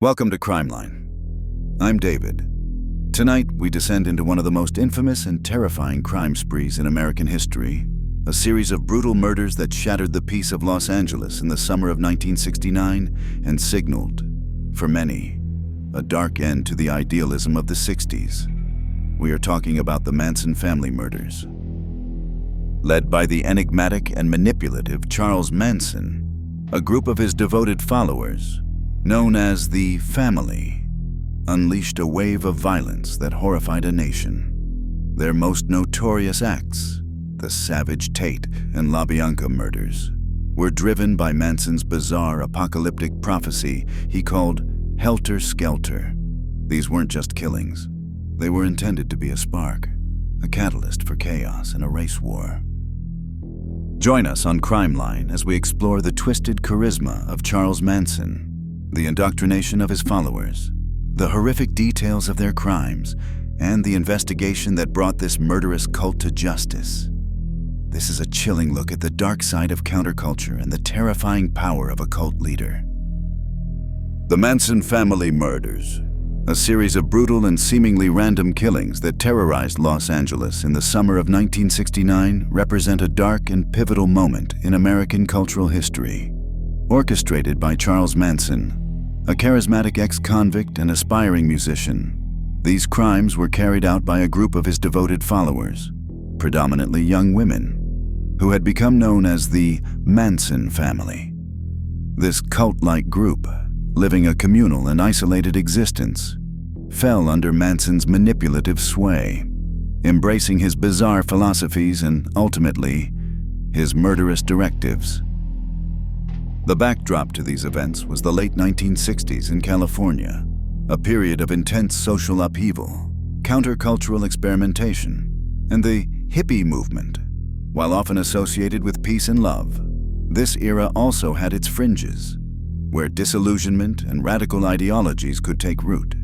Welcome to Crimeline. I'm David. Tonight, we descend into one of the most infamous and terrifying crime sprees in American history, a series of brutal murders that shattered the peace of Los Angeles in the summer of 1969 and signaled, for many, a dark end to the idealism of the 60s. We are talking about the Manson family murders. Led by the enigmatic and manipulative Charles Manson, a group of his devoted followers, known as the Family, unleashed a wave of violence that horrified a nation. Their most notorious acts, the savage Tate and LaBianca murders, were driven by Manson's bizarre apocalyptic prophecy he called Helter Skelter. These weren't just killings. They were intended to be a spark, a catalyst for chaos in a race war. Join us on Crimeline as we explore the twisted charisma of Charles Manson, the indoctrination of his followers, the horrific details of their crimes, and the investigation that brought this murderous cult to justice. This is a chilling look at the dark side of counterculture and the terrifying power of a cult leader. The Manson family murders, a series of brutal and seemingly random killings that terrorized Los Angeles in the summer of 1969, represent a dark and pivotal moment in American cultural history. Orchestrated by Charles Manson, a charismatic ex-convict and aspiring musician, these crimes were carried out by a group of his devoted followers, predominantly young women, who had become known as the Manson Family. This cult-like group, living a communal and isolated existence, fell under Manson's manipulative sway, embracing his bizarre philosophies and, ultimately, his murderous directives. The backdrop to these events was the late 1960s in California, a period of intense social upheaval, countercultural experimentation, and the hippie movement. While often associated with peace and love, this era also had its fringes, where disillusionment and radical ideologies could take root.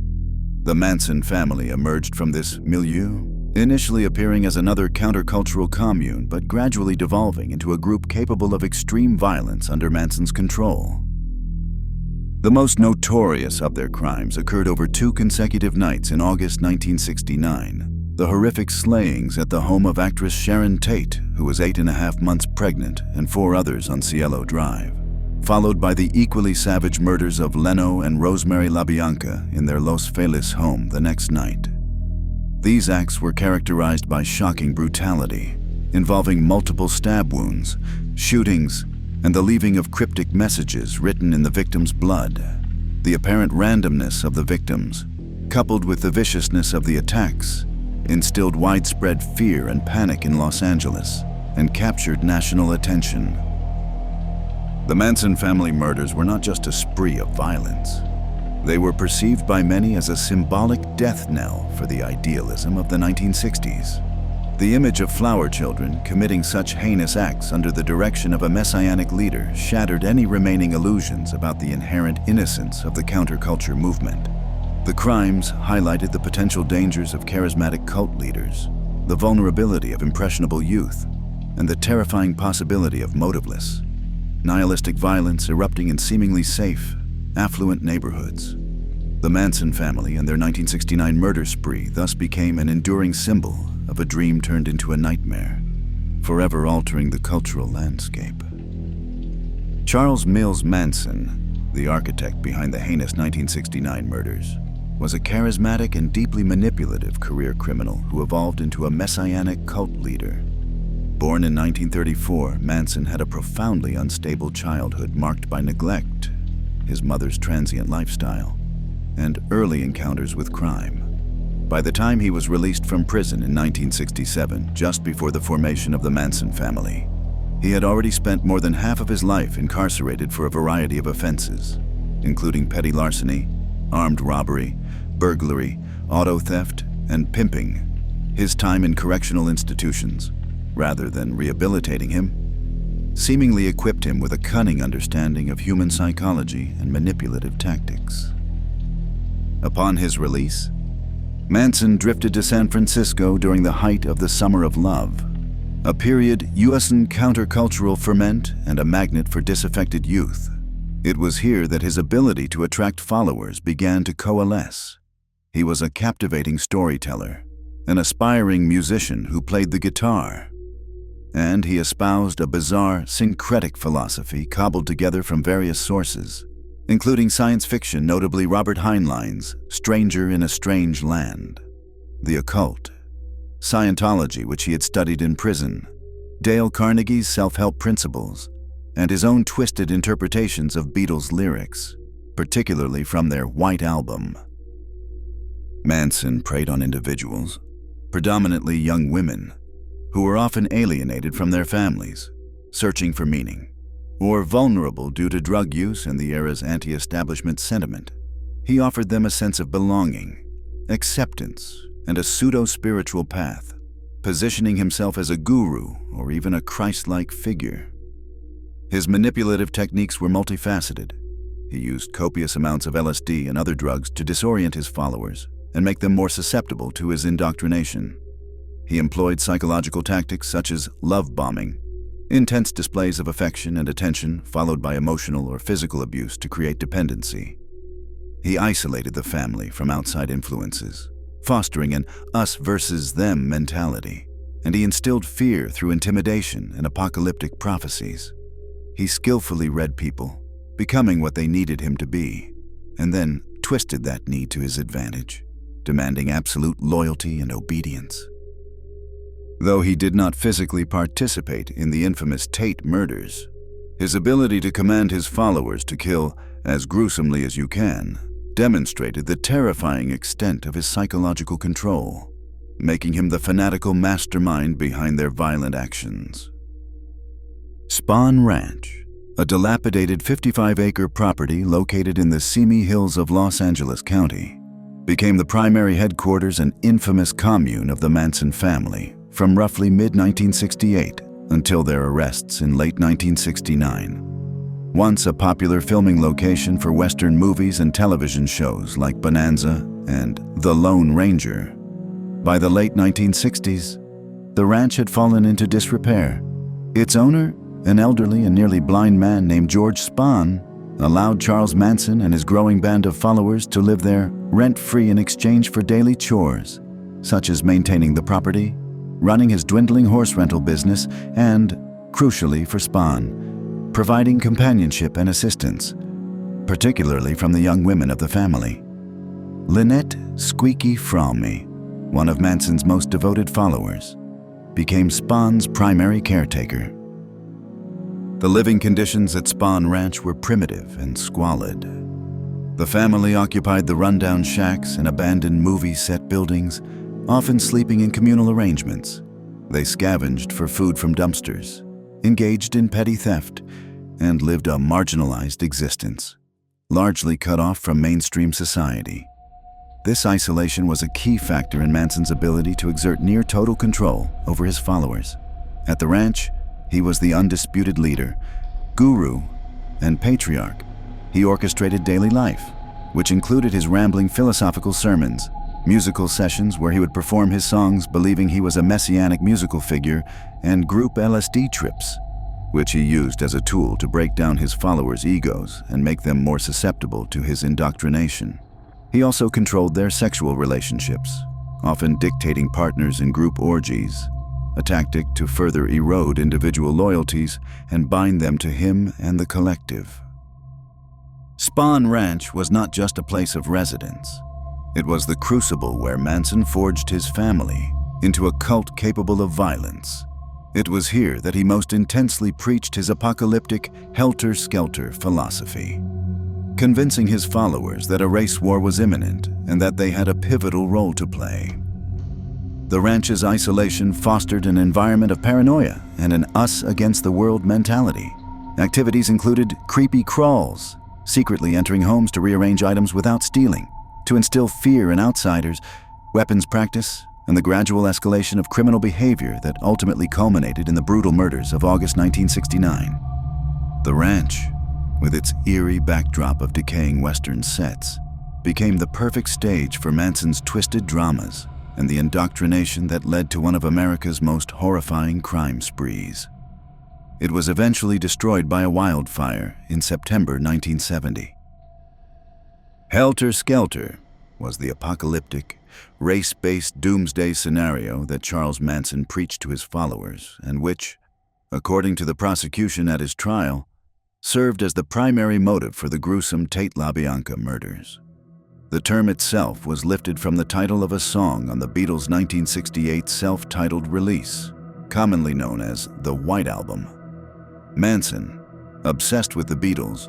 The Manson family emerged from this milieu, initially appearing as another countercultural commune, but gradually devolving into a group capable of extreme violence under Manson's control. The most notorious of their crimes occurred over 2 consecutive nights in August 1969. The horrific slayings at the home of actress Sharon Tate, who was 8.5 months pregnant, and 4 others on Cielo Drive, followed by the equally savage murders of Leno and Rosemary LaBianca in their Los Feliz home the next night. These acts were characterized by shocking brutality, involving multiple stab wounds, shootings, and the leaving of cryptic messages written in the victim's blood. The apparent randomness of the victims, coupled with the viciousness of the attacks, instilled widespread fear and panic in Los Angeles and captured national attention. The Manson family murders were not just a spree of violence. They were perceived by many as a symbolic death knell for the idealism of the 1960s. The image of flower children committing such heinous acts under the direction of a messianic leader shattered any remaining illusions about the inherent innocence of the counterculture movement. The crimes highlighted the potential dangers of charismatic cult leaders, the vulnerability of impressionable youth, and the terrifying possibility of motiveless, nihilistic violence erupting in seemingly safe, affluent neighborhoods. The Manson family and their 1969 murder spree thus became an enduring symbol of a dream turned into a nightmare, forever altering the cultural landscape. Charles Mills Manson, the architect behind the heinous 1969 murders, was a charismatic and deeply manipulative career criminal who evolved into a messianic cult leader. Born in 1934, Manson had a profoundly unstable childhood marked by neglect, his mother's transient lifestyle, and early encounters with crime. By the time he was released from prison in 1967, just before the formation of the Manson family, he had already spent more than half of his life incarcerated for a variety of offenses, including petty larceny, armed robbery, burglary, auto theft, and pimping. His time in correctional institutions, rather than rehabilitating him, seemingly equipped him with a cunning understanding of human psychology and manipulative tactics. Upon his release, Manson drifted to San Francisco during the height of the Summer of Love, a period US countercultural ferment and a magnet for disaffected youth. It was here that his ability to attract followers began to coalesce. He was a captivating storyteller, an aspiring musician who played the guitar, and he espoused a bizarre, syncretic philosophy cobbled together from various sources, including science fiction, notably Robert Heinlein's Stranger in a Strange Land, the occult, Scientology, which he had studied in prison, Dale Carnegie's self-help principles, and his own twisted interpretations of Beatles lyrics, particularly from their White Album. Manson preyed on individuals, predominantly young women, who were often alienated from their families, searching for meaning, or vulnerable due to drug use and the era's anti-establishment sentiment. He offered them a sense of belonging, acceptance, and a pseudo-spiritual path, positioning himself as a guru or even a Christ-like figure. His manipulative techniques were multifaceted. He used copious amounts of LSD and other drugs to disorient his followers and make them more susceptible to his indoctrination. He employed psychological tactics such as love bombing, intense displays of affection and attention followed by emotional or physical abuse to create dependency. He isolated the family from outside influences, fostering an us versus them mentality, and he instilled fear through intimidation and apocalyptic prophecies. He skillfully read people, becoming what they needed him to be, and then twisted that need to his advantage, demanding absolute loyalty and obedience. Though he did not physically participate in the infamous Tate murders, his ability to command his followers to kill as gruesomely as you can demonstrated the terrifying extent of his psychological control, making him the fanatical mastermind behind their violent actions. Spahn Ranch, a dilapidated 55-acre property located in the Simi Hills of Los Angeles County, became the primary headquarters and infamous commune of the Manson family from roughly mid-1968 until their arrests in late 1969. Once a popular filming location for Western movies and television shows like Bonanza and The Lone Ranger, by the late 1960s, the ranch had fallen into disrepair. Its owner, an elderly and nearly blind man named George Spahn, allowed Charles Manson and his growing band of followers to live there rent-free in exchange for daily chores, such as maintaining the property, running his dwindling horse rental business, and, crucially for Spahn, providing companionship and assistance, particularly from the young women of the family. Lynette Squeaky Fromme, one of Manson's most devoted followers, became Spahn's primary caretaker. The living conditions at Spahn Ranch were primitive and squalid. The family occupied the rundown shacks and abandoned movie set buildings, often sleeping in communal arrangements. They scavenged for food from dumpsters, engaged in petty theft, and lived a marginalized existence, largely cut off from mainstream society. This isolation was a key factor in Manson's ability to exert near-total control over his followers. At the ranch, he was the undisputed leader, guru, and patriarch. He orchestrated daily life, which included his rambling philosophical sermons, musical sessions where he would perform his songs believing he was a messianic musical figure, and group LSD trips, which he used as a tool to break down his followers' egos and make them more susceptible to his indoctrination. He also controlled their sexual relationships, often dictating partners in group orgies, a tactic to further erode individual loyalties and bind them to him and the collective. Spahn Ranch was not just a place of residence. It was the crucible where Manson forged his family into a cult capable of violence. It was here that he most intensely preached his apocalyptic Helter Skelter philosophy, convincing his followers that a race war was imminent and that they had a pivotal role to play. The ranch's isolation fostered an environment of paranoia and an us-against-the-world mentality. Activities included creepy crawls, secretly entering homes to rearrange items without stealing, to instill fear in outsiders, weapons practice, and the gradual escalation of criminal behavior that ultimately culminated in the brutal murders of August 1969. The ranch, with its eerie backdrop of decaying Western sets, became the perfect stage for Manson's twisted dramas and the indoctrination that led to one of America's most horrifying crime sprees. It was eventually destroyed by a wildfire in September 1970. Helter Skelter was the apocalyptic, race-based doomsday scenario that Charles Manson preached to his followers and which, according to the prosecution at his trial, served as the primary motive for the gruesome Tate-LaBianca murders. The term itself was lifted from the title of a song on the Beatles' 1968 self-titled release, commonly known as the White Album. Manson, obsessed with the Beatles,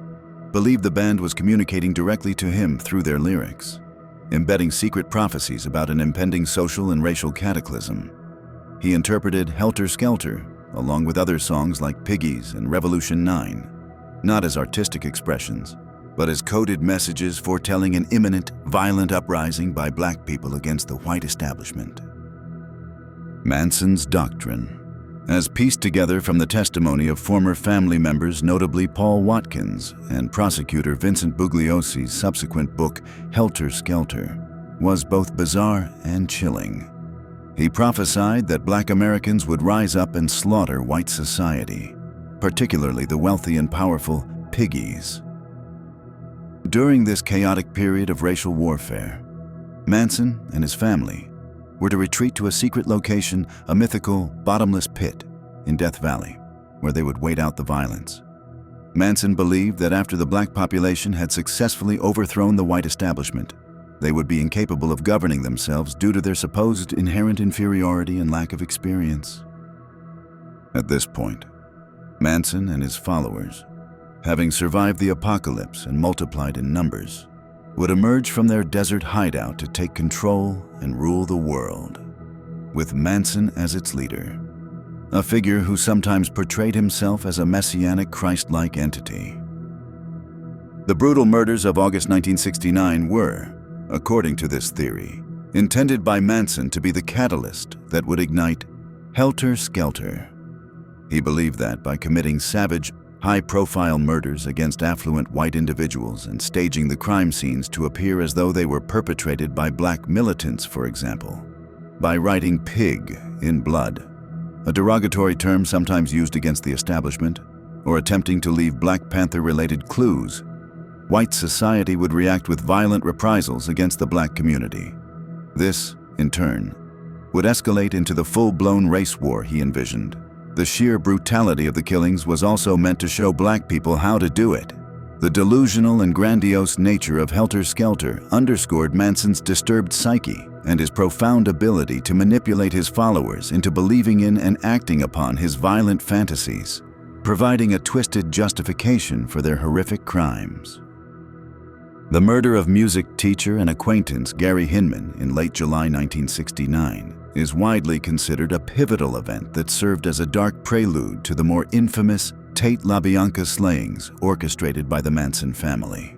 believed the band was communicating directly to him through their lyrics, embedding secret prophecies about an impending social and racial cataclysm. He interpreted Helter Skelter, along with other songs like Piggies and Revolution 9, not as artistic expressions, but as coded messages foretelling an imminent, violent uprising by black people against the white establishment. Manson's doctrine, as pieced together from the testimony of former family members, notably Paul Watkins and prosecutor Vincent Bugliosi's subsequent book, Helter Skelter, was both bizarre and chilling. He prophesied that black Americans would rise up and slaughter white society, particularly the wealthy and powerful piggies. During this chaotic period of racial warfare, Manson and his family were to retreat to a secret location, a mythical, bottomless pit in Death Valley, where they would wait out the violence. Manson believed that after the black population had successfully overthrown the white establishment, they would be incapable of governing themselves due to their supposed inherent inferiority and lack of experience. At this point, Manson and his followers, having survived the apocalypse and multiplied in numbers, would emerge from their desert hideout to take control and rule the world, with Manson as its leader, a figure who sometimes portrayed himself as a messianic Christ-like entity. The brutal murders of August 1969 were, according to this theory, intended by Manson to be the catalyst that would ignite Helter Skelter. He believed that by committing savage, high-profile murders against affluent white individuals and staging the crime scenes to appear as though they were perpetrated by black militants, for example, by writing pig in blood, a derogatory term sometimes used against the establishment, or attempting to leave Black Panther-related clues, white society would react with violent reprisals against the black community. This, in turn, would escalate into the full-blown race war he envisioned. The sheer brutality of the killings was also meant to show black people how to do it. The delusional and grandiose nature of Helter Skelter underscored Manson's disturbed psyche and his profound ability to manipulate his followers into believing in and acting upon his violent fantasies, providing a twisted justification for their horrific crimes. The murder of music teacher and acquaintance Gary Hinman in late July 1969 is widely considered a pivotal event that served as a dark prelude to the more infamous Tate-LaBianca slayings orchestrated by the Manson family.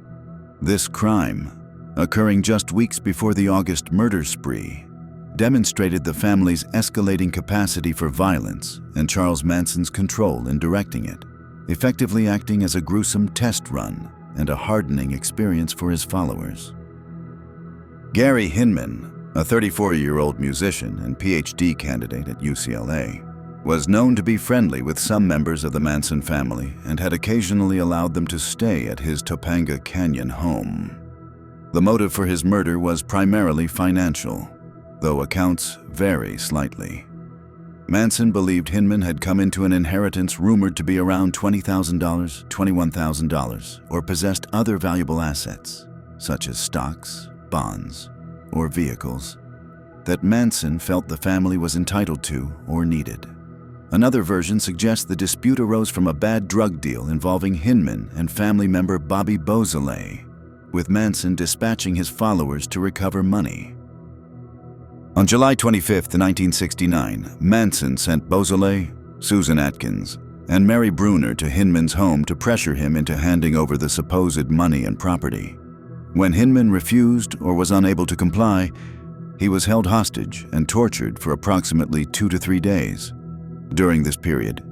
This crime, occurring just weeks before the August murder spree, demonstrated the family's escalating capacity for violence and Charles Manson's control in directing it, effectively acting as a gruesome test run and a hardening experience for his followers. Gary Hinman, a 34-year-old musician and PhD candidate at UCLA, was known to be friendly with some members of the Manson family and had occasionally allowed them to stay at his Topanga Canyon home. The motive for his murder was primarily financial, though accounts vary slightly. Manson believed Hinman had come into an inheritance rumored to be around $20,000, $21,000, or possessed other valuable assets, such as stocks, bonds, or vehicles, that Manson felt the family was entitled to or needed. Another version suggests the dispute arose from a bad drug deal involving Hinman and family member Bobby Beausoleil, with Manson dispatching his followers to recover money. On July 25, 1969, Manson sent Beausoleil, Susan Atkins, and Mary Bruner to Hinman's home to pressure him into handing over the supposed money and property. When Hinman refused or was unable to comply, he was held hostage and tortured for approximately 2 to 3 days. During this period,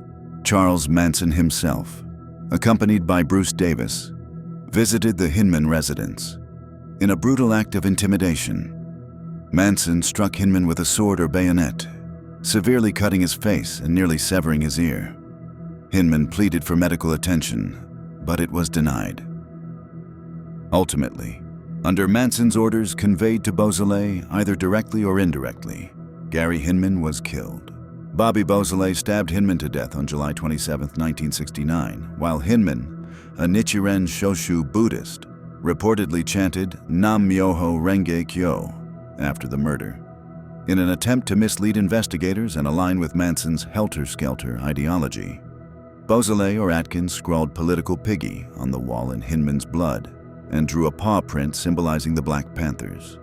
Charles Manson himself, accompanied by Bruce Davis, visited the Hinman residence. In a brutal act of intimidation, Manson struck Hinman with a sword or bayonet, severely cutting his face and nearly severing his ear. Hinman pleaded for medical attention, but it was denied. Ultimately, under Manson's orders conveyed to Beausoleil either directly or indirectly, Gary Hinman was killed. Bobby Beausoleil stabbed Hinman to death on July 27, 1969, while Hinman, a Nichiren Shoshu Buddhist, reportedly chanted Nam Myoho Renge Kyo after the murder, in an attempt to mislead investigators and align with Manson's Helter Skelter ideology. Beausoleil or Atkins scrawled "Political Piggy" on the wall in Hinman's blood and drew a paw print symbolizing the Black Panthers.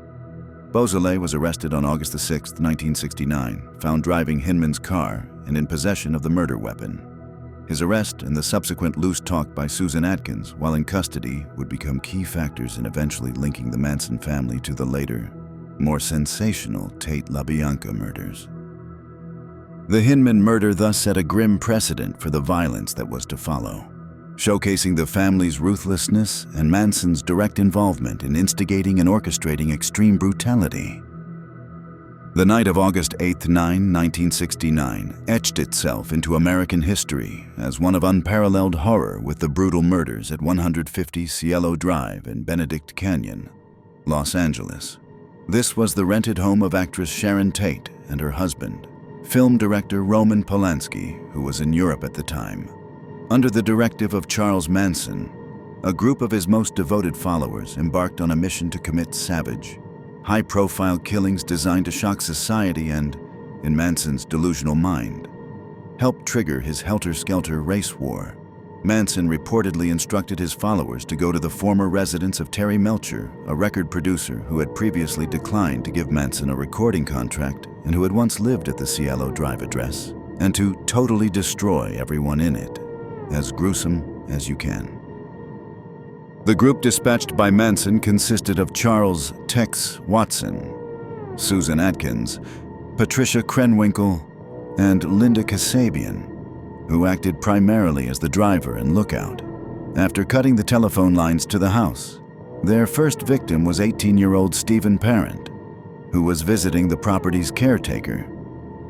Beausoleil was arrested on August 6, 1969, found driving Hinman's car and in possession of the murder weapon. His arrest and the subsequent loose talk by Susan Atkins while in custody would become key factors in eventually linking the Manson family to the later, more sensational Tate-LaBianca murders. The Hinman murder thus set a grim precedent for the violence that was to follow, showcasing the family's ruthlessness and Manson's direct involvement in instigating and orchestrating extreme brutality. The night of August 8, 1969, etched itself into American history as one of unparalleled horror with the brutal murders at 150 Cielo Drive in Benedict Canyon, Los Angeles. This was the rented home of actress Sharon Tate and her husband, film director Roman Polanski, who was in Europe at the time. Under the directive of Charles Manson, a group of his most devoted followers embarked on a mission to commit savage, high-profile killings designed to shock society and, in Manson's delusional mind, help trigger his Helter Skelter race war. Manson reportedly instructed his followers to go to the former residence of Terry Melcher, a record producer who had previously declined to give Manson a recording contract and who had once lived at the Cielo Drive address, and to totally destroy everyone in it, as gruesome as you can. The group dispatched by Manson consisted of Charles "Tex" Watson, Susan Atkins, Patricia Krenwinkel, and Linda Kasabian, who acted primarily as the driver and lookout. After cutting the telephone lines to the house, their first victim was 18-year-old Stephen Parent, who was visiting the property's caretaker,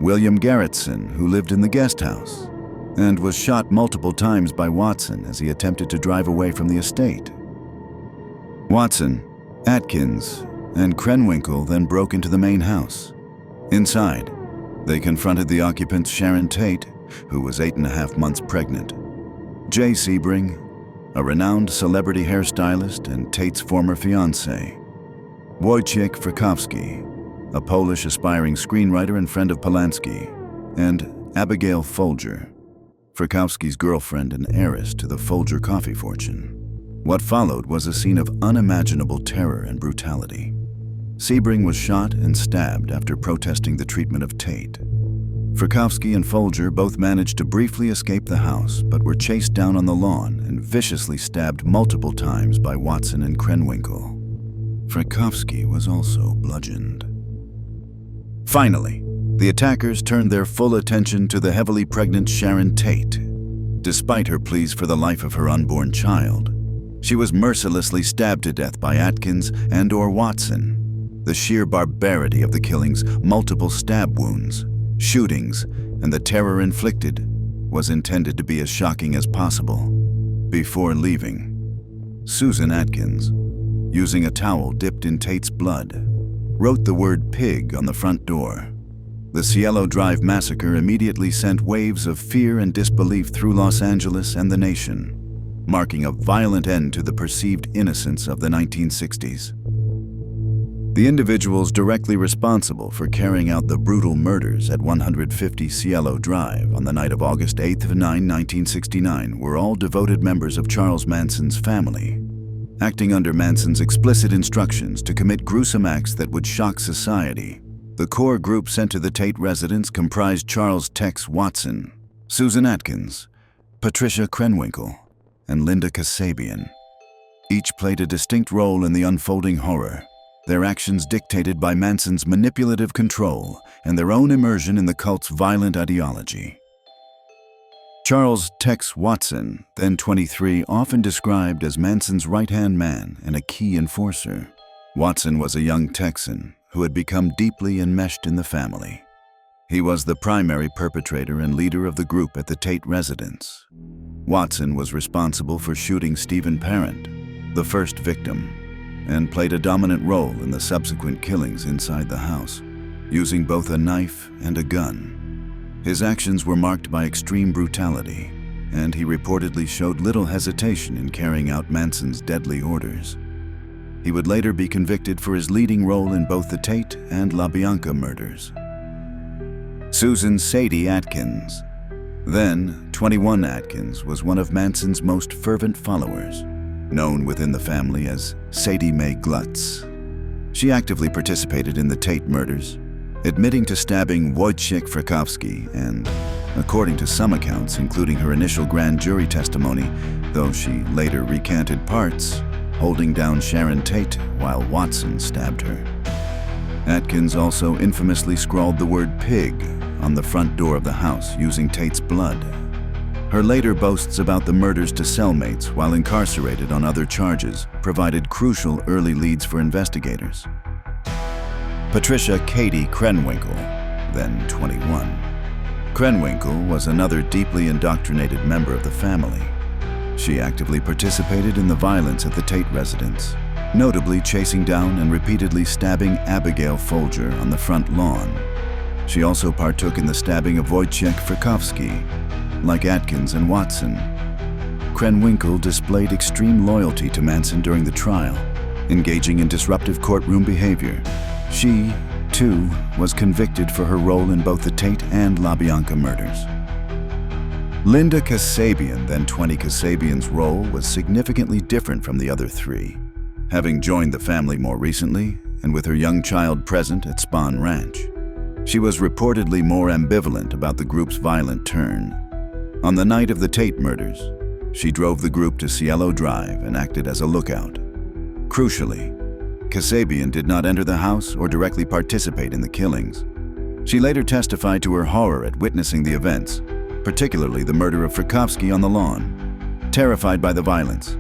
William Garrettson, who lived in the guest house, and was shot multiple times by Watson as he attempted to drive away from the estate. Watson, Atkins, and Krenwinkel then broke into the main house. Inside, they confronted the occupants Sharon Tate, who was 8.5 months pregnant, Jay Sebring, a renowned celebrity hairstylist and Tate's former fiancé, Wojciech Frykowski, a Polish aspiring screenwriter and friend of Polanski, and Abigail Folger, Frykowski's girlfriend and heiress to the Folger coffee fortune. What followed was a scene of unimaginable terror and brutality. Sebring was shot and stabbed after protesting the treatment of Tate. Frykowski and Folger both managed to briefly escape the house, but were chased down on the lawn and viciously stabbed multiple times by Watson and Krenwinkel. Frykowski was also bludgeoned. Finally, the attackers turned their full attention to the heavily pregnant Sharon Tate. Despite her pleas for the life of her unborn child, she was mercilessly stabbed to death by Atkins and/or Watson. The sheer barbarity of the killings, multiple stab wounds, shootings, and the terror inflicted was intended to be as shocking as possible. Before leaving, Susan Atkins, using a towel dipped in Tate's blood, wrote the word "pig" on the front door. The Cielo Drive massacre immediately sent waves of fear and disbelief through Los Angeles and the nation, marking a violent end to the perceived innocence of the 1960s. The individuals directly responsible for carrying out the brutal murders at 150 Cielo Drive on the night of August 8, 1969 were all devoted members of Charles Manson's family, acting under Manson's explicit instructions to commit gruesome acts that would shock society. The core group sent to the Tate residence comprised Charles "Tex" Watson, Susan Atkins, Patricia Krenwinkel, and Linda Kasabian. Each played a distinct role in the unfolding horror, their actions dictated by Manson's manipulative control and their own immersion in the cult's violent ideology. Charles "Tex" Watson, then 23, often described as Manson's right-hand man and a key enforcer. Watson was a young Texan who had become deeply enmeshed in the family. He was the primary perpetrator and leader of the group at the Tate residence. Watson was responsible for shooting Stephen Parent, the first victim, and played a dominant role in the subsequent killings inside the house, using both a knife and a gun. His actions were marked by extreme brutality, and he reportedly showed little hesitation in carrying out Manson's deadly orders. He would later be convicted for his leading role in both the Tate and LaBianca murders. Susan Sadie Atkins. Then, 21 Atkins was one of Manson's most fervent followers, known within the family as Sadie Mae Glutz. She actively participated in the Tate murders, admitting to stabbing Wojciech Frykowski and, according to some accounts, including her initial grand jury testimony, though she later recanted parts, holding down Sharon Tate while Watson stabbed her. Atkins also infamously scrawled the word pig on the front door of the house using Tate's blood. Her later boasts about the murders to cellmates while incarcerated on other charges provided crucial early leads for investigators. Patricia Katie Krenwinkel, then 21. Krenwinkel was another deeply indoctrinated member of the family. She actively participated in the violence at the Tate residence, notably chasing down and repeatedly stabbing Abigail Folger on the front lawn. She also partook in the stabbing of Wojciech Frykowski. Like Atkins and Watson, Krenwinkel displayed extreme loyalty to Manson during the trial, engaging in disruptive courtroom behavior. She, too, was convicted for her role in both the Tate and LaBianca murders. Linda Kasabian, then 20. Kasabian's role was significantly different from the other three, having joined the family more recently and with her young child present at Spahn Ranch. She was reportedly more ambivalent about the group's violent turn. On the night of the Tate murders, she drove the group to Cielo Drive and acted as a lookout. Crucially, Kasabian did not enter the house or directly participate in the killings. She later testified to her horror at witnessing the events, particularly the murder of Frykowski on the lawn. Terrified by the violence,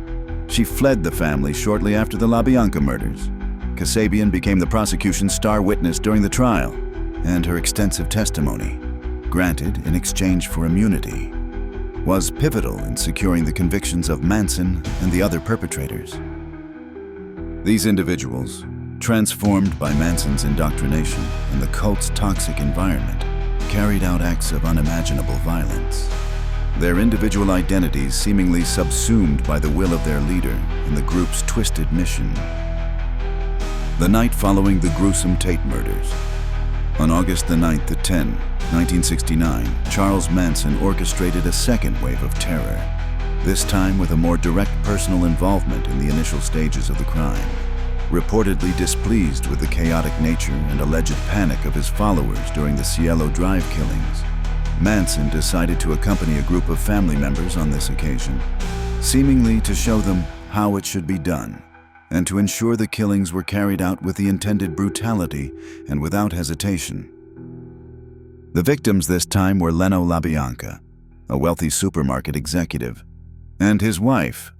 she fled the family shortly after the LaBianca murders. Kasabian became the prosecution's star witness during the trial, and her extensive testimony, granted in exchange for immunity, was pivotal in securing the convictions of Manson and the other perpetrators. These individuals, transformed by Manson's indoctrination and the cult's toxic environment, carried out acts of unimaginable violence. Their individual identities seemingly subsumed by the will of their leader and the group's twisted mission. The night following the gruesome Tate murders, on August the 9th at 10, 1969, Charles Manson orchestrated a second wave of terror, this time with a more direct personal involvement in the initial stages of the crime. Reportedly displeased with the chaotic nature and alleged panic of his followers during the Cielo Drive killings, Manson decided to accompany a group of family members on this occasion, seemingly to show them how it should be done, and to ensure the killings were carried out with the intended brutality and without hesitation. The victims this time were Leno LaBianca, a wealthy supermarket executive, and his wife,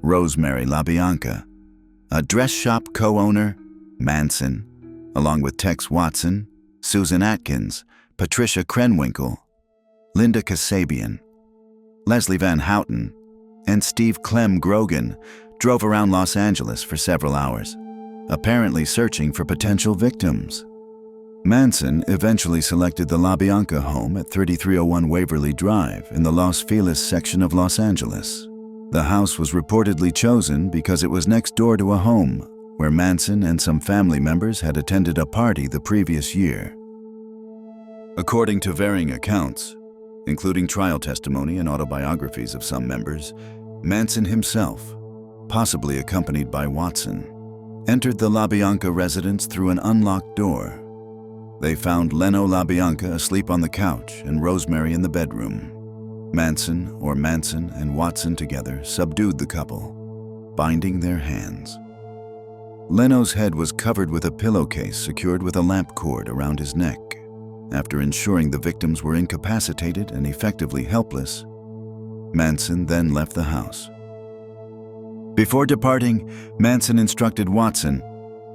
Rosemary LaBianca, a dress shop co-owner, Manson, along with Tex Watson, Susan Atkins, Patricia Krenwinkel, Linda Kasabian, Leslie Van Houten, and Steve Clem Grogan drove around Los Angeles for several hours, apparently searching for potential victims. Manson eventually selected the LaBianca home at 3301 Waverly Drive in the Los Feliz section of Los Angeles. The house was reportedly chosen because it was next door to a home where Manson and some family members had attended a party the previous year. According to varying accounts, including trial testimony and autobiographies of some members, Manson himself, possibly accompanied by Watson, entered the LaBianca residence through an unlocked door. They found Leno LaBianca asleep on the couch and Rosemary in the bedroom. Manson and Watson together subdued the couple, binding their hands. Leno's head was covered with a pillowcase secured with a lamp cord around his neck. After ensuring the victims were incapacitated and effectively helpless, Manson then left the house. Before departing, Manson instructed Watson,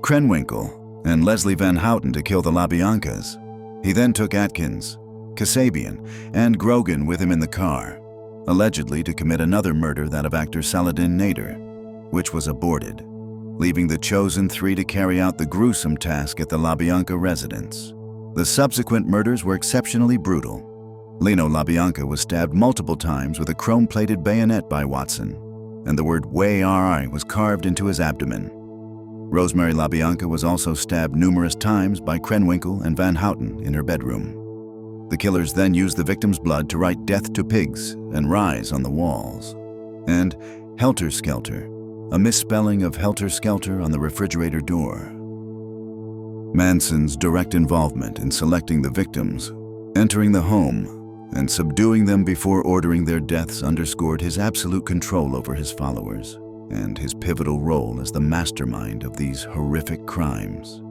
Krenwinkel, and Leslie Van Houten to kill the LaBiancas. He then took Atkins, Kasabian, and Grogan with him in the car, allegedly to commit another murder, that of actor Saladin Nader, which was aborted, leaving the chosen three to carry out the gruesome task at the LaBianca residence. The subsequent murders were exceptionally brutal. Lino LaBianca was stabbed multiple times with a chrome-plated bayonet by Watson, and the word "Way-RI" was carved into his abdomen. Rosemary LaBianca was also stabbed numerous times by Krenwinkel and Van Houten in her bedroom. The killers then used the victim's blood to write "Death to Pigs" and "Rise" on the walls. And Helter Skelter, a misspelling of Helter Skelter on the refrigerator door. Manson's direct involvement in selecting the victims, entering the home, and subduing them before ordering their deaths underscored his absolute control over his followers and his pivotal role as the mastermind of these horrific crimes.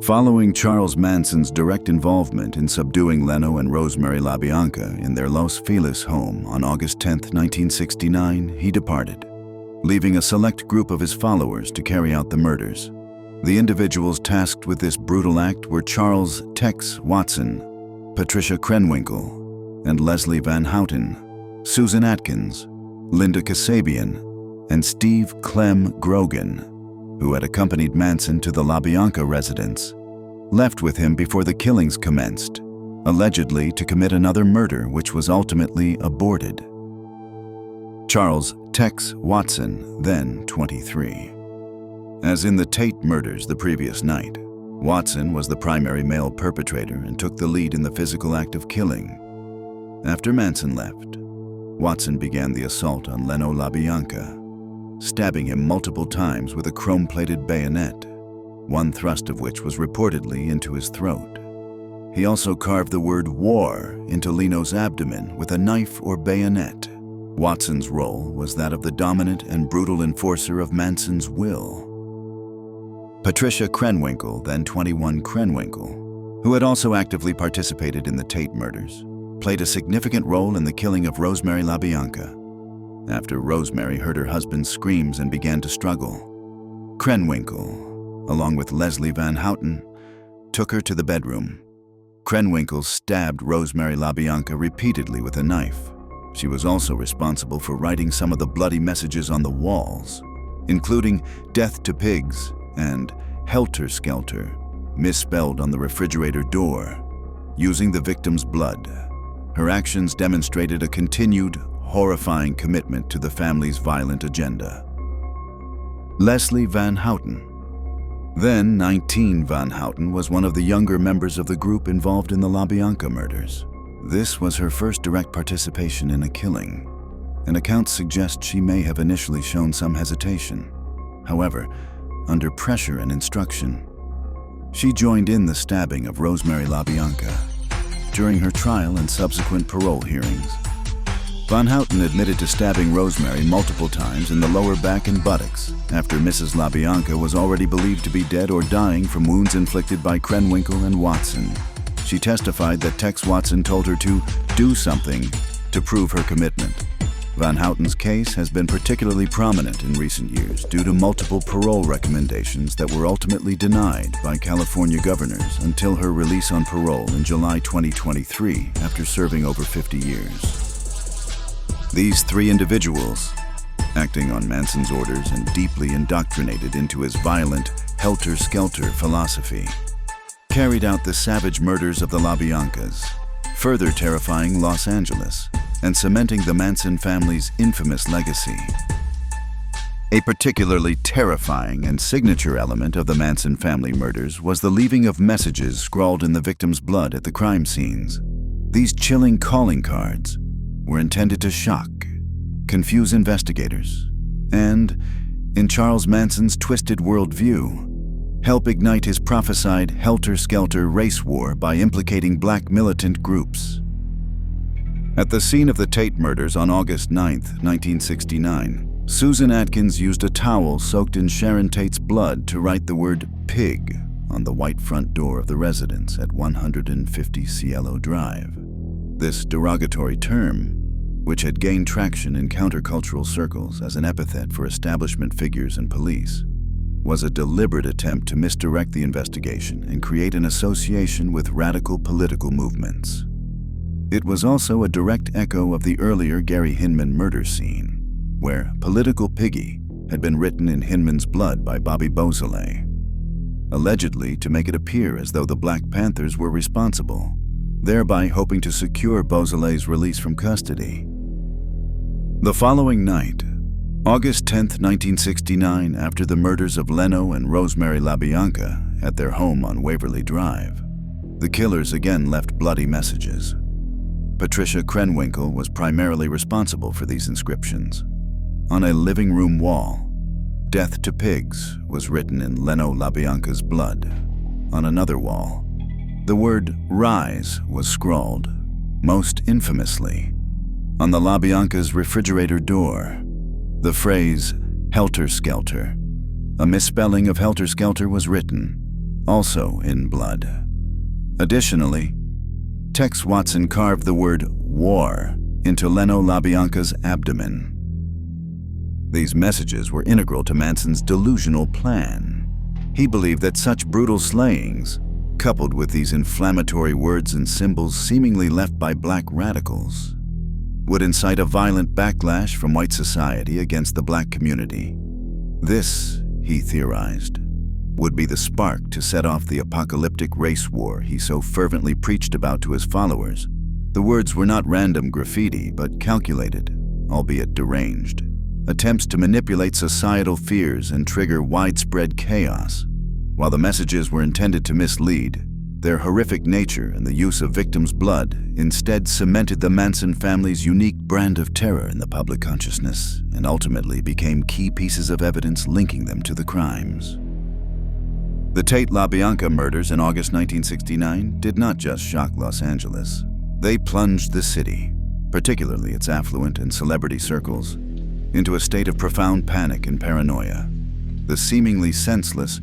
Following Charles Manson's direct involvement in subduing Leno and Rosemary LaBianca in their Los Feliz home on August 10, 1969, he departed, leaving a select group of his followers to carry out the murders. The individuals tasked with this brutal act were Charles "Tex" Watson, Patricia Krenwinkel, and Leslie Van Houten, Susan Atkins, Linda Kasabian, and Steve Clem Grogan, who had accompanied Manson to the LaBianca residence, left with him before the killings commenced, allegedly to commit another murder which was ultimately aborted. Charles "Tex" Watson, then 23. As in the Tate murders the previous night, Watson was the primary male perpetrator and took the lead in the physical act of killing. After Manson left, Watson began the assault on Leno LaBianca, stabbing him multiple times with a chrome-plated bayonet, one thrust of which was reportedly into his throat. He also carved the word "war" into Leno's abdomen with a knife or bayonet. Watson's role was that of the dominant and brutal enforcer of Manson's will. Patricia Krenwinkel, then 21 Krenwinkel, who had also actively participated in the Tate murders, played a significant role in the killing of Rosemary LaBianca. After Rosemary heard her husband's screams and began to struggle, Krenwinkel, along with Leslie Van Houten, took her to the bedroom. Krenwinkel stabbed Rosemary LaBianca repeatedly with a knife. She was also responsible for writing some of the bloody messages on the walls, including "Death to Pigs" and "Helter Skelter," misspelled on the refrigerator door, using the victim's blood. Her actions demonstrated a continued, horrifying commitment to the family's violent agenda. Leslie Van Houten, then 19 Van Houten, was one of the younger members of the group involved in the LaBianca murders. This was her first direct participation in a killing, and accounts suggest she may have initially shown some hesitation. However, under pressure and instruction, she joined in the stabbing of Rosemary LaBianca. During her trial and subsequent parole hearings, Van Houten admitted to stabbing Rosemary multiple times in the lower back and buttocks after Mrs. LaBianca was already believed to be dead or dying from wounds inflicted by Krenwinkel and Watson. She testified that Tex Watson told her to do something to prove her commitment. Van Houten's case has been particularly prominent in recent years due to multiple parole recommendations that were ultimately denied by California governors until her release on parole in July 2023 after serving over 50 years. These three individuals, acting on Manson's orders and deeply indoctrinated into his violent Helter Skelter philosophy, carried out the savage murders of the LaBiancas, further terrifying Los Angeles and cementing the Manson family's infamous legacy. A particularly terrifying and signature element of the Manson family murders was the leaving of messages scrawled in the victim's blood at the crime scenes. These chilling calling cards were intended to shock, confuse investigators, and, in Charles Manson's twisted worldview, help ignite his prophesied Helter Skelter race war by implicating black militant groups. At the scene of the Tate murders on August 9, 1969, Susan Atkins used a towel soaked in Sharon Tate's blood to write the word "pig" on the white front door of the residence at 150 Cielo Drive. This derogatory term, which had gained traction in countercultural circles as an epithet for establishment figures and police, was a deliberate attempt to misdirect the investigation and create an association with radical political movements. It was also a direct echo of the earlier Gary Hinman murder scene, where "Political Piggy" had been written in Hinman's blood by Bobby Beausoleil, allegedly to make it appear as though the Black Panthers were responsible, thereby hoping to secure Beausoleil's release from custody. The following night, August 10, 1969, after the murders of Leno and Rosemary LaBianca at their home on Waverly Drive, the killers again left bloody messages. Patricia Krenwinkel was primarily responsible for these inscriptions. On a living room wall, "Death to Pigs" was written in Leno LaBianca's blood. On another wall, the word "Rise" was scrawled, most infamously, on the LaBianca's refrigerator door. The phrase "Helter Skelter," a misspelling of Helter Skelter, was written, also in blood. Additionally, Tex Watson carved the word "War" into Leno LaBianca's abdomen. These messages were integral to Manson's delusional plan. He believed that such brutal slayings, coupled with these inflammatory words and symbols seemingly left by black radicals, would incite a violent backlash from white society against the black community. This, he theorized, would be the spark to set off the apocalyptic race war he so fervently preached about to his followers. The words were not random graffiti, but calculated, albeit deranged, attempts to manipulate societal fears and trigger widespread chaos. While the messages were intended to mislead, their horrific nature and the use of victims' blood instead cemented the Manson family's unique brand of terror in the public consciousness and ultimately became key pieces of evidence linking them to the crimes. The Tate-LaBianca murders in August 1969 did not just shock Los Angeles. They plunged the city, particularly its affluent and celebrity circles, into a state of profound panic and paranoia. The seemingly senseless,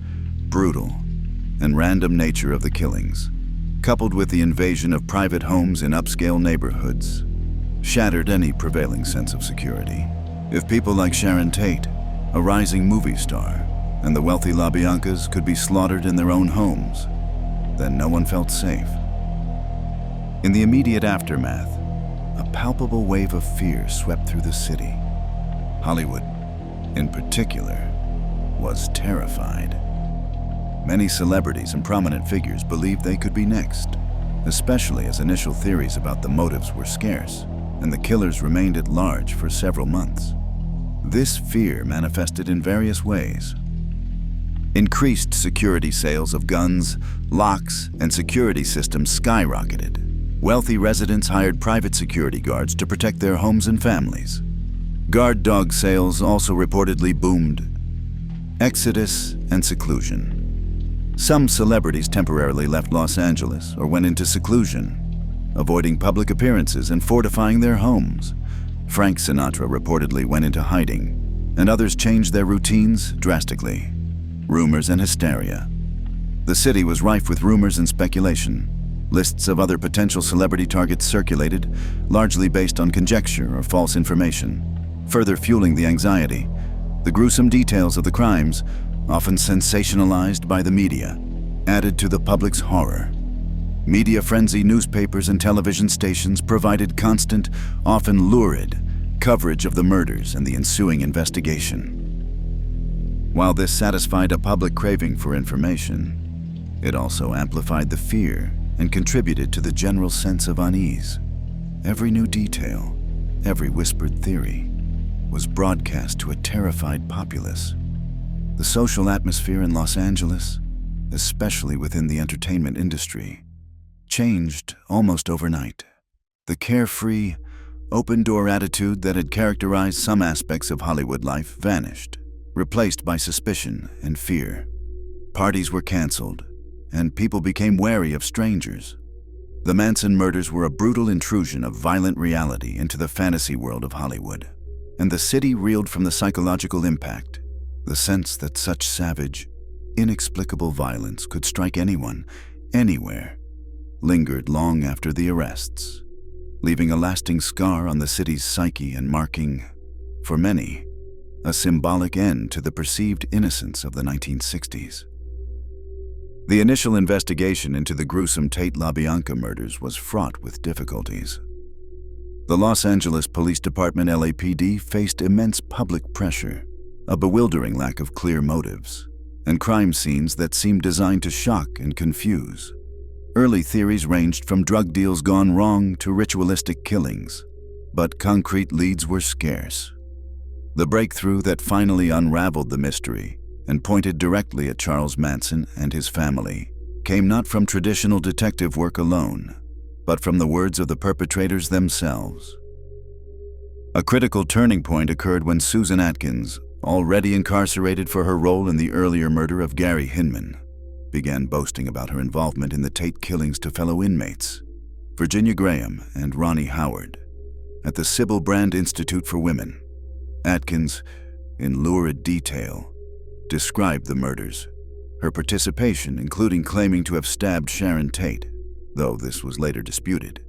brutal, and random nature of the killings, coupled with the invasion of private homes in upscale neighborhoods, shattered any prevailing sense of security. If people like Sharon Tate, a rising movie star, and the wealthy LaBiancas could be slaughtered in their own homes, then no one felt safe. In the immediate aftermath, a palpable wave of fear swept through the city. Hollywood, in particular, was terrified. Many celebrities and prominent figures believed they could be next, especially as initial theories about the motives were scarce and the killers remained at large for several months. This fear manifested in various ways. Increased security sales of guns, locks, and security systems skyrocketed. Wealthy residents hired private security guards to protect their homes and families. Guard dog sales also reportedly boomed. Exodus and seclusion. Some celebrities temporarily left Los Angeles or went into seclusion, avoiding public appearances and fortifying their homes. Frank Sinatra reportedly went into hiding, and others changed their routines drastically. Rumors and hysteria. The city was rife with rumors and speculation. Lists of other potential celebrity targets circulated, largely based on conjecture or false information, further fueling the anxiety. The gruesome details of the crimes, often sensationalized by the media, added to the public's horror. Media-frenzied newspapers and television stations provided constant, often lurid, coverage of the murders and the ensuing investigation. While this satisfied a public craving for information, it also amplified the fear and contributed to the general sense of unease. Every new detail, every whispered theory, was broadcast to a terrified populace. The social atmosphere in Los Angeles, especially within the entertainment industry, changed almost overnight. The carefree, open-door attitude that had characterized some aspects of Hollywood life vanished, replaced by suspicion and fear. Parties were canceled, and people became wary of strangers. The Manson murders were a brutal intrusion of violent reality into the fantasy world of Hollywood, and the city reeled from the psychological impact. The sense that such savage, inexplicable violence could strike anyone, anywhere, lingered long after the arrests, leaving a lasting scar on the city's psyche and marking, for many, a symbolic end to the perceived innocence of the 1960s. The initial investigation into the gruesome Tate-LaBianca murders was fraught with difficulties. The Los Angeles Police Department LAPD faced immense public pressure, a bewildering lack of clear motives, and crime scenes that seemed designed to shock and confuse. Early theories ranged from drug deals gone wrong to ritualistic killings, but concrete leads were scarce. The breakthrough that finally unraveled the mystery and pointed directly at Charles Manson and his family came not from traditional detective work alone, but from the words of the perpetrators themselves. A critical turning point occurred when Susan Atkins, already incarcerated for her role in the earlier murder of Gary Hinman, began boasting about her involvement in the Tate killings to fellow inmates, Virginia Graham and Ronnie Howard, at the Sybil Brand Institute for Women. Atkins, in lurid detail, described the murders, her participation including claiming to have stabbed Sharon Tate, though this was later disputed,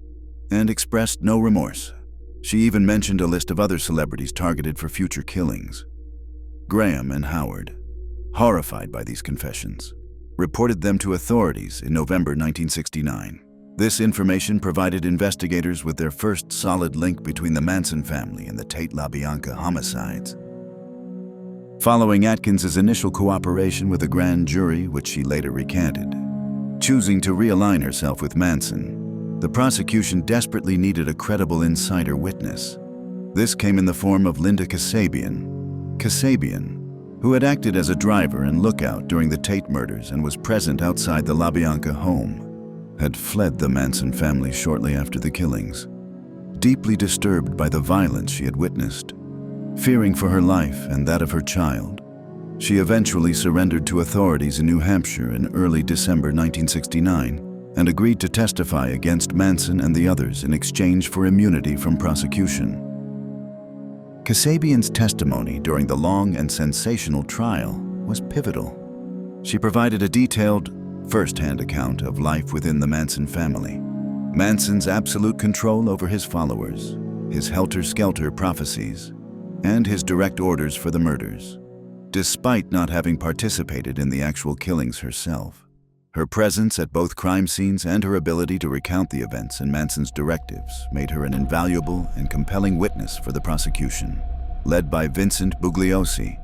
and expressed no remorse. She even mentioned a list of other celebrities targeted for future killings. Graham and Howard, horrified by these confessions, reported them to authorities in November 1969. This information provided investigators with their first solid link between the Manson family and the Tate-LaBianca homicides. Following Atkins's initial cooperation with a grand jury, which she later recanted, choosing to realign herself with Manson, the prosecution desperately needed a credible insider witness. This came in the form of Linda Kasabian, who had acted as a driver and lookout during the Tate murders and was present outside the LaBianca home, had fled the Manson family shortly after the killings. Deeply disturbed by the violence she had witnessed, fearing for her life and that of her child, she eventually surrendered to authorities in New Hampshire in early December 1969 and agreed to testify against Manson and the others in exchange for immunity from prosecution. Kasabian's testimony during the long and sensational trial was pivotal. She provided a detailed, first-hand account of life within the Manson family, Manson's absolute control over his followers, his Helter Skelter prophecies, and his direct orders for the murders. Despite not having participated in the actual killings herself, her presence at both crime scenes and her ability to recount the events and Manson's directives made her an invaluable and compelling witness for the prosecution, led by Vincent Bugliosi.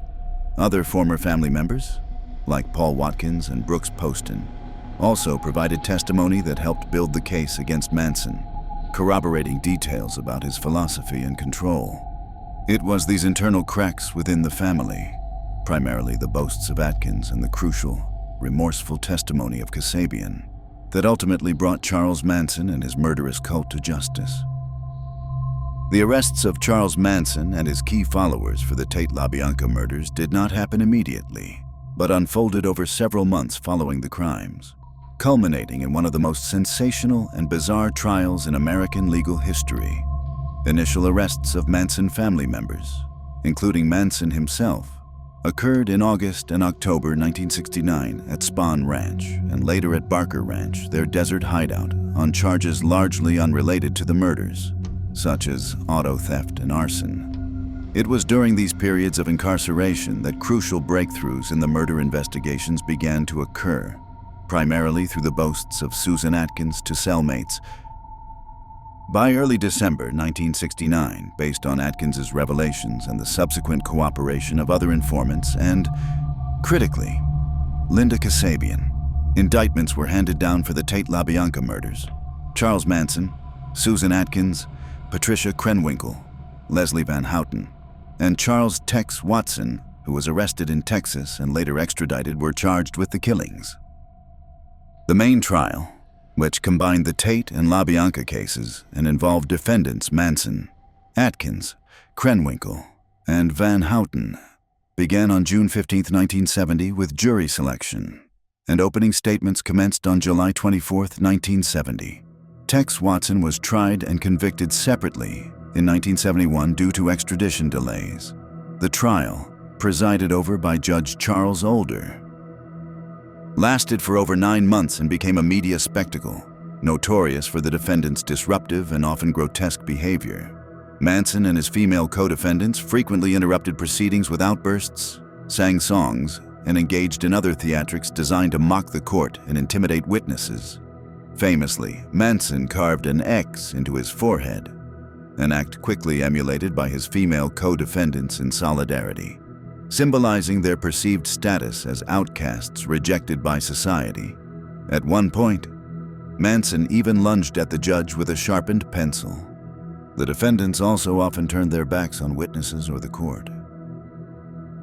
Other former family members, like Paul Watkins and Brooks Poston, also provided testimony that helped build the case against Manson, corroborating details about his philosophy and control. It was these internal cracks within the family, primarily the boasts of Atkins and the crucial, remorseful testimony of Kasabian, that ultimately brought Charles Manson and his murderous cult to justice. The arrests of Charles Manson and his key followers for the Tate-LaBianca murders did not happen immediately, but unfolded over several months following the crimes, culminating in one of the most sensational and bizarre trials in American legal history. Initial arrests of Manson family members, including Manson himself, occurred in August and October 1969 at Spahn Ranch and later at Barker Ranch, their desert hideout, on charges largely unrelated to the murders, such as auto theft and arson. It was during these periods of incarceration that crucial breakthroughs in the murder investigations began to occur, primarily through the boasts of Susan Atkins to cellmates. By early December 1969, based on Atkins's revelations and the subsequent cooperation of other informants and, critically, Linda Kasabian, indictments were handed down for the Tate-LaBianca murders. Charles Manson, Susan Atkins, Patricia Krenwinkel, Leslie Van Houten, and Charles Tex Watson, who was arrested in Texas and later extradited, were charged with the killings. The main trial, which combined the Tate and LaBianca cases and involved defendants Manson, Atkins, Krenwinkel, and Van Houten, began on June 15, 1970 with jury selection, and opening statements commenced on July 24, 1970. Tex Watson was tried and convicted separately in 1971 due to extradition delays. The trial, presided over by Judge Charles Older, lasted for over 9 months and became a media spectacle, notorious for the defendant's disruptive and often grotesque behavior. Manson and his female co-defendants frequently interrupted proceedings with outbursts, sang songs, and engaged in other theatrics designed to mock the court and intimidate witnesses. Famously, Manson carved an X into his forehead, an act quickly emulated by his female co-defendants in solidarity, symbolizing their perceived status as outcasts rejected by society. At one point, Manson even lunged at the judge with a sharpened pencil. The defendants also often turned their backs on witnesses or the court.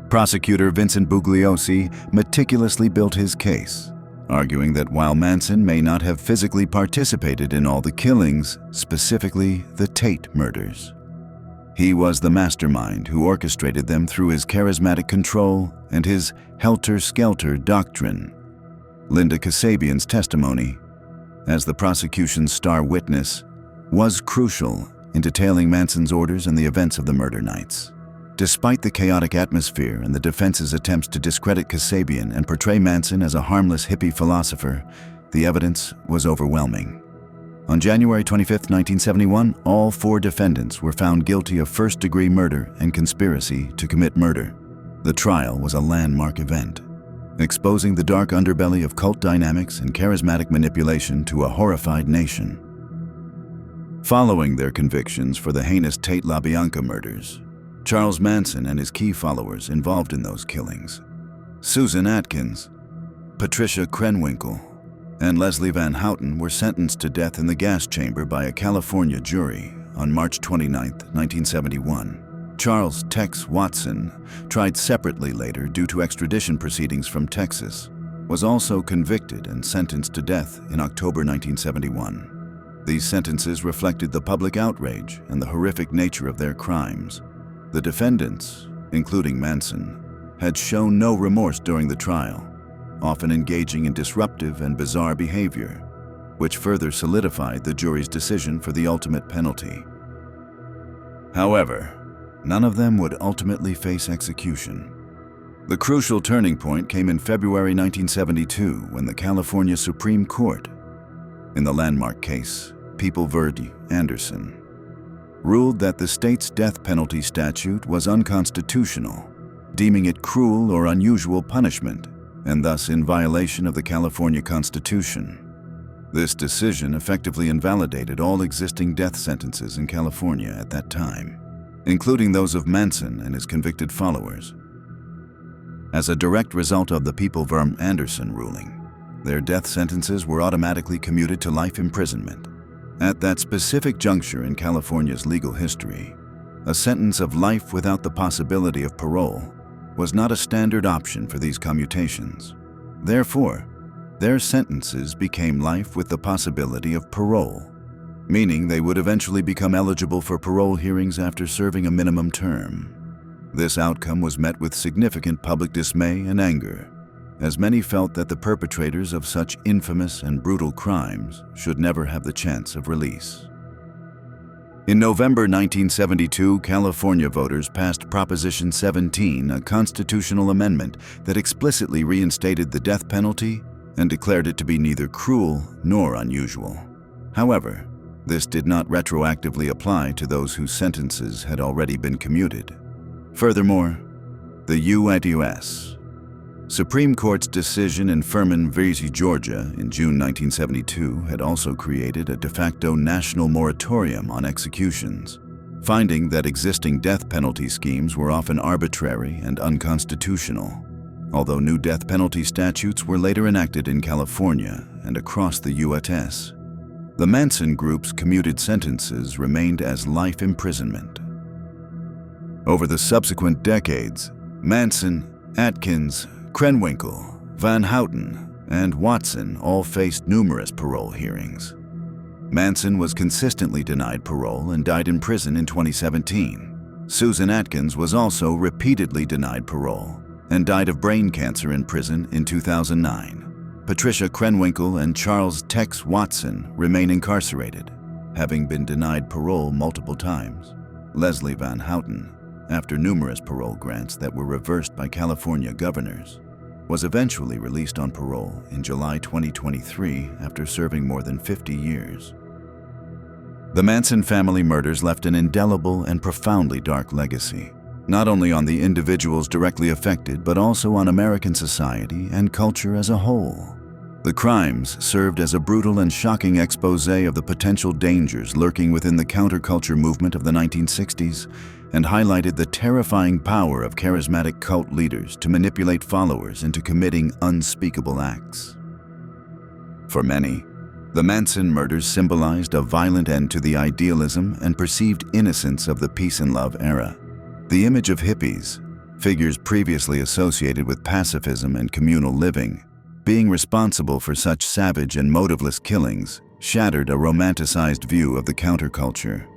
Prosecutor Vincent Bugliosi meticulously built his case, arguing that while Manson may not have physically participated in all the killings, specifically the Tate murders, he was the mastermind who orchestrated them through his charismatic control and his Helter Skelter doctrine. Linda Kasabian's testimony, as the prosecution's star witness, was crucial in detailing Manson's orders and the events of the murder nights. Despite the chaotic atmosphere and the defense's attempts to discredit Kasabian and portray Manson as a harmless hippie philosopher, the evidence was overwhelming. On January 25, 1971, all 4 defendants were found guilty of first-degree murder and conspiracy to commit murder. The trial was a landmark event, exposing the dark underbelly of cult dynamics and charismatic manipulation to a horrified nation. Following their convictions for the heinous Tate-LaBianca murders, Charles Manson and his key followers involved in those killings, Susan Atkins, Patricia Krenwinkel, and Leslie Van Houten, were sentenced to death in the gas chamber by a California jury on March 29, 1971. Charles "Tex" Watson, tried separately later due to extradition proceedings from Texas, was also convicted and sentenced to death in October 1971. These sentences reflected the public outrage and the horrific nature of their crimes. The defendants, including Manson, had shown no remorse during the trial, often engaging in disruptive and bizarre behavior, which further solidified the jury's decision for the ultimate penalty. However, none of them would ultimately face execution. The crucial turning point came in February 1972 when the California Supreme Court, in the landmark case People v. Anderson, ruled that the state's death penalty statute was unconstitutional, deeming it cruel or unusual punishment, and thus in violation of the California Constitution. This decision effectively invalidated all existing death sentences in California at that time, including those of Manson and his convicted followers. As a direct result of the People v. Anderson ruling, their death sentences were automatically commuted to life imprisonment. At that specific juncture in California's legal history, a sentence of life without the possibility of parole was not a standard option for these commutations. Therefore, their sentences became life with the possibility of parole, meaning they would eventually become eligible for parole hearings after serving a minimum term. This outcome was met with significant public dismay and anger, as many felt that the perpetrators of such infamous and brutal crimes should never have the chance of release. In November 1972, California voters passed Proposition 17, a constitutional amendment that explicitly reinstated the death penalty and declared it to be neither cruel nor unusual. However, this did not retroactively apply to those whose sentences had already been commuted. Furthermore, the U.S. Supreme Court's decision in Furman v. Georgia in June 1972 had also created a de facto national moratorium on executions, finding that existing death penalty schemes were often arbitrary and unconstitutional. Although new death penalty statutes were later enacted in California and across the U.S., the Manson group's commuted sentences remained as life imprisonment. Over the subsequent decades, Manson, Atkins, Krenwinkel, Van Houten, and Watson all faced numerous parole hearings. Manson was consistently denied parole and died in prison in 2017. Susan Atkins was also repeatedly denied parole and died of brain cancer in prison in 2009. Patricia Krenwinkel and Charles "Tex" Watson remain incarcerated, having been denied parole multiple times. Leslie Van Houten, after numerous parole grants that were reversed by California governors, was eventually released on parole in July 2023 after serving more than 50 years. The Manson family murders left an indelible and profoundly dark legacy, not only on the individuals directly affected, but also on American society and culture as a whole. The crimes served as a brutal and shocking exposé of the potential dangers lurking within the counterculture movement of the 1960s and highlighted the terrifying power of charismatic cult leaders to manipulate followers into committing unspeakable acts. For many, the Manson murders symbolized a violent end to the idealism and perceived innocence of the peace and love era. The image of hippies, figures previously associated with pacifism and communal living, being responsible for such savage and motiveless killings, shattered a romanticized view of the counterculture.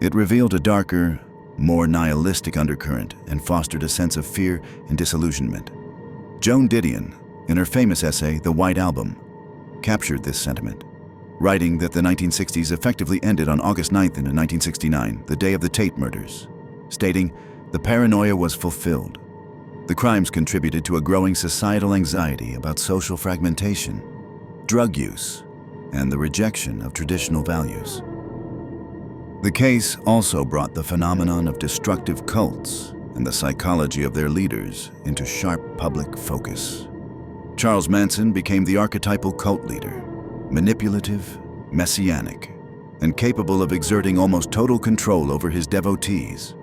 It revealed a darker, more nihilistic undercurrent and fostered a sense of fear and disillusionment. Joan Didion, in her famous essay, The White Album, captured this sentiment, writing that the 1960s effectively ended on August 9th in 1969, the day of the Tate murders, stating, "The paranoia was fulfilled. The crimes contributed to a growing societal anxiety about social fragmentation, drug use, and the rejection of traditional values." The case also brought the phenomenon of destructive cults and the psychology of their leaders into sharp public focus. Charles Manson became the archetypal cult leader, manipulative, messianic, and capable of exerting almost total control over his devotees.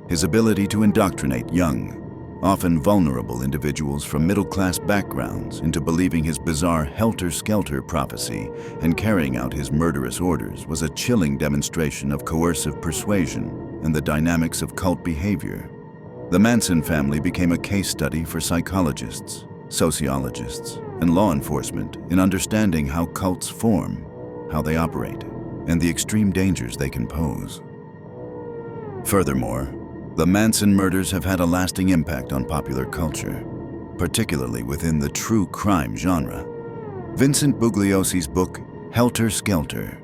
His ability to indoctrinate young, often vulnerable individuals from middle-class backgrounds into believing his bizarre Helter Skelter prophecy and carrying out his murderous orders was a chilling demonstration of coercive persuasion and the dynamics of cult behavior. The Manson family became a case study for psychologists, sociologists, and law enforcement in understanding how cults form, how they operate, and the extreme dangers they can pose. Furthermore, the Manson murders have had a lasting impact on popular culture, particularly within the true crime genre. Vincent Bugliosi's book, Helter Skelter,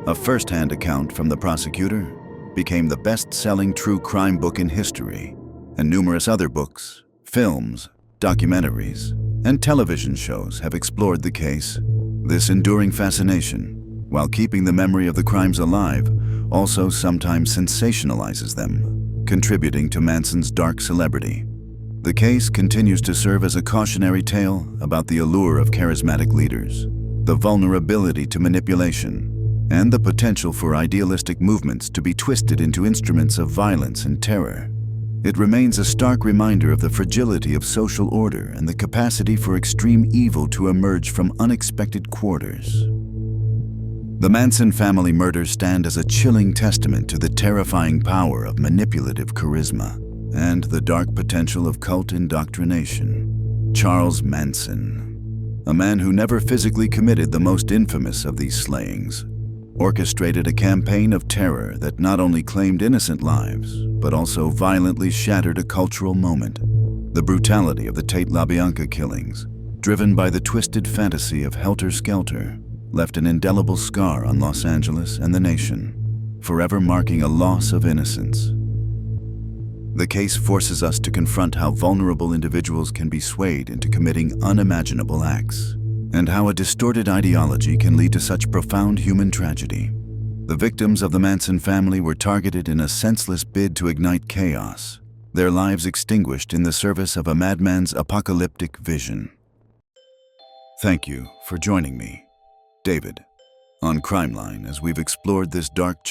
a first-hand account from the prosecutor, became the best-selling true crime book in history, and numerous other books, films, documentaries, and television shows have explored the case. This enduring fascination, while keeping the memory of the crimes alive, also sometimes sensationalizes them, contributing to Manson's dark celebrity. The case continues to serve as a cautionary tale about the allure of charismatic leaders, the vulnerability to manipulation, and the potential for idealistic movements to be twisted into instruments of violence and terror. It remains a stark reminder of the fragility of social order and the capacity for extreme evil to emerge from unexpected quarters. The Manson family murders stand as a chilling testament to the terrifying power of manipulative charisma and the dark potential of cult indoctrination. Charles Manson, a man who never physically committed the most infamous of these slayings, orchestrated a campaign of terror that not only claimed innocent lives, but also violently shattered a cultural moment. The brutality of the Tate-LaBianca killings, driven by the twisted fantasy of Helter Skelter, left an indelible scar on Los Angeles and the nation, forever marking a loss of innocence. The case forces us to confront how vulnerable individuals can be swayed into committing unimaginable acts, and how a distorted ideology can lead to such profound human tragedy. The victims of the Manson family were targeted in a senseless bid to ignite chaos, their lives extinguished in the service of a madman's apocalyptic vision. Thank you for joining me, David, on Crime Line as we've explored this dark